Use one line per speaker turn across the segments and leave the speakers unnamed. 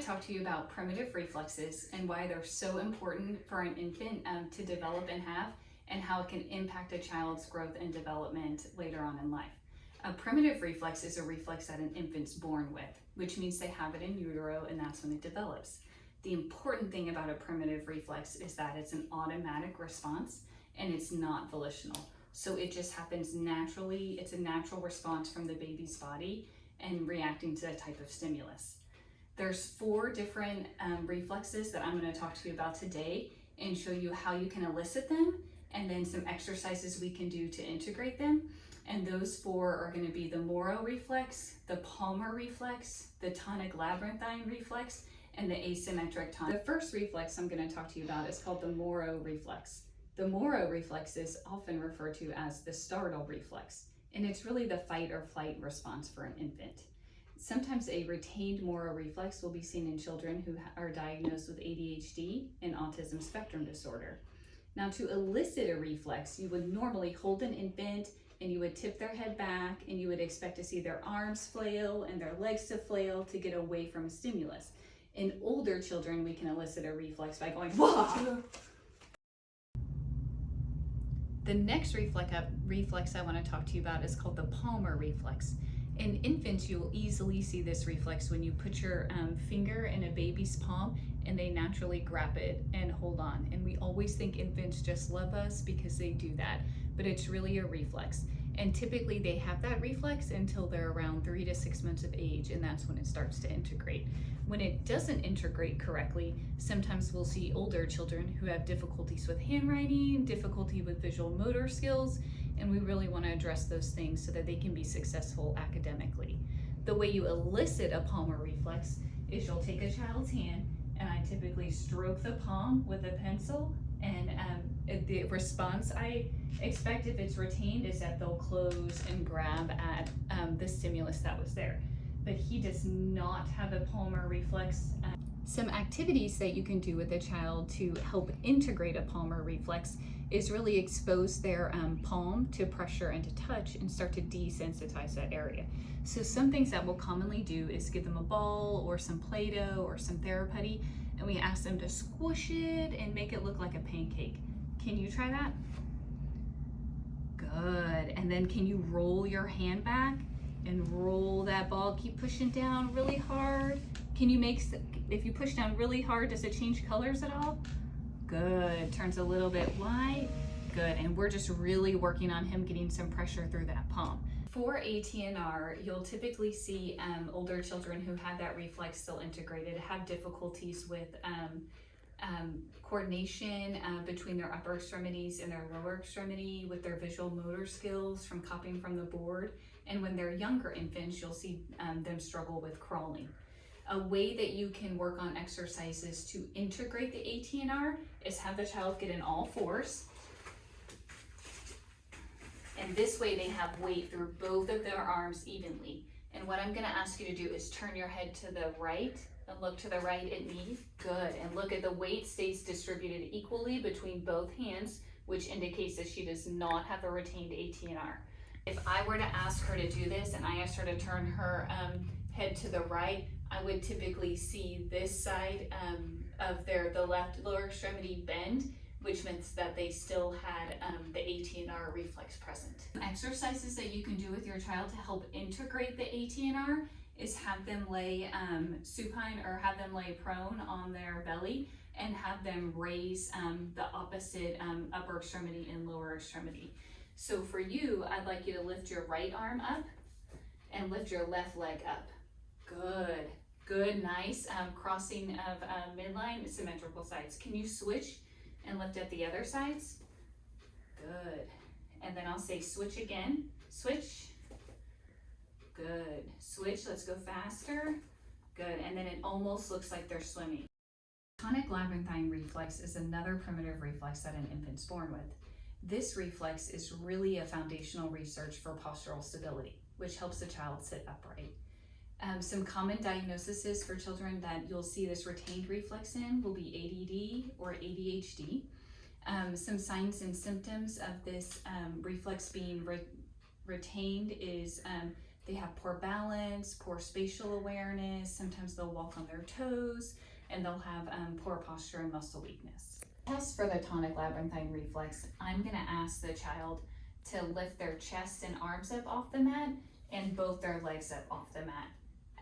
to talk to you about primitive reflexes and why they're so important for an infant to develop and have, and how it can impact a child's growth and development later on in life. A primitive reflex is a reflex that an infant's born with, which means they have it in utero and that's when it develops. The important thing about a primitive reflex is that it's an automatic response and it's not volitional. So it just happens naturally. It's a natural response from the baby's body and reacting to a type of stimulus. There's 4 different reflexes that I'm going to talk to you about today and show you how you can elicit them, and then some exercises we can do to integrate them. And those 4 are going to be the Moro reflex, the Palmar reflex, the tonic labyrinthine reflex, and the asymmetric tonic. The first reflex I'm going to talk to you about is called the Moro reflex. The Moro reflex is often referred to as the startle reflex, and it's really the fight or flight response for an infant. Sometimes a retained Moro reflex will be seen in children who are diagnosed with ADHD and autism spectrum disorder. Now, to elicit a reflex, you would normally hold an infant and you would tip their head back and you would expect to see their arms flail and their legs to flail to get away from a stimulus. In older children, we can elicit a reflex by going, wah! The next reflex I want to talk to you about is called the Palmar reflex. In infants, you'll easily see this reflex when you put your finger in a baby's palm and they naturally grab it and hold on. And we always think infants just love us because they do that, but it's really a reflex. And typically they have that reflex until they're around 3 to 6 months of age, and that's when it starts to integrate. When it doesn't integrate correctly, sometimes we'll see older children who have difficulties with handwriting, difficulty with visual motor skills, and we really want to address those things so that they can be successful academically. The way you elicit a Palmar reflex is you'll take a child's hand, and I typically stroke the palm with a pencil, and the response I expect, if it's retained, is that they'll close and grab at the stimulus that was there. But he does not have a Palmar reflex. Some activities that you can do with a child to help integrate a Palmar reflex is really expose their palm to pressure and to touch and start to desensitize that area. So some things that we'll commonly do is give them a ball or some Play-Doh or some Theraputty, and we ask them to squish it and make it look like a pancake. Can you try that? Good. And then can you roll your hand back and roll that ball? Keep pushing down really hard. Can you make, if you push down really hard, does it change colors at all? Good. Turns a little bit white. Good. And we're just really working on him getting some pressure through that palm. For ATNR, you'll typically see older children who have that reflex still integrated have difficulties with coordination between their upper extremities and their lower extremity, with their visual motor skills from copying from the board. And when they're younger infants, you'll see them struggle with crawling. A way that you can work on exercises to integrate the ATNR is have the child get in all fours. And this way they have weight through both of their arms evenly. And what I'm gonna ask you to do is turn your head to the right and look to the right at me. Good. And look at the weight stays distributed equally between both hands, which indicates that she does not have a retained ATNR. If I were to ask her to do this and I asked her to turn her head to the right, I would typically see this side of the left lower extremity bend, which means that they still had the ATNR reflex present. Exercises that you can do with your child to help integrate the ATNR is have them lay supine or have them lay prone on their belly and have them raise the opposite upper extremity and lower extremity. So for you, I'd like you to lift your right arm up and lift your left leg up. Good, good, nice. Crossing of midline, symmetrical sides. Can you switch and lift at the other sides? Good. And then I'll say switch again. Switch. Good. Switch, let's go faster. Good, and then it almost looks like they're swimming. Tonic labyrinthine reflex is another primitive reflex that an infant's born with. This reflex is really a foundational research for postural stability, which helps the child sit upright. Some common diagnoses for children that you'll see this retained reflex in will be ADD or ADHD. Some signs and symptoms of this reflex being retained is they have poor balance, poor spatial awareness, sometimes they'll walk on their toes, and they'll have poor posture and muscle weakness. Test for the tonic labyrinthine reflex, I'm gonna ask the child to lift their chest and arms up off the mat and both their legs up off the mat.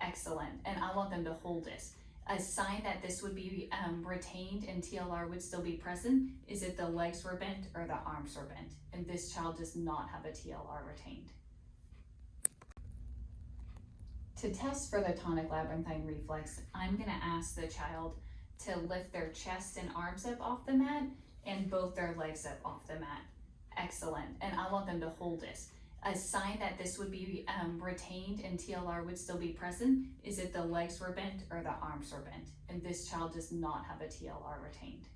Excellent, and I want them to hold this. A sign that this would be retained and TLR would still be present is if the legs were bent or the arms were bent, and this child does not have a TLR retained. To test for the tonic labyrinthine reflex, I'm gonna ask the child to lift their chest and arms up off the mat and both their legs up off the mat. Excellent, and I want them to hold this. A sign that this would be retained and TLR would still be present is if the legs were bent or the arms were bent, and this child does not have a TLR retained.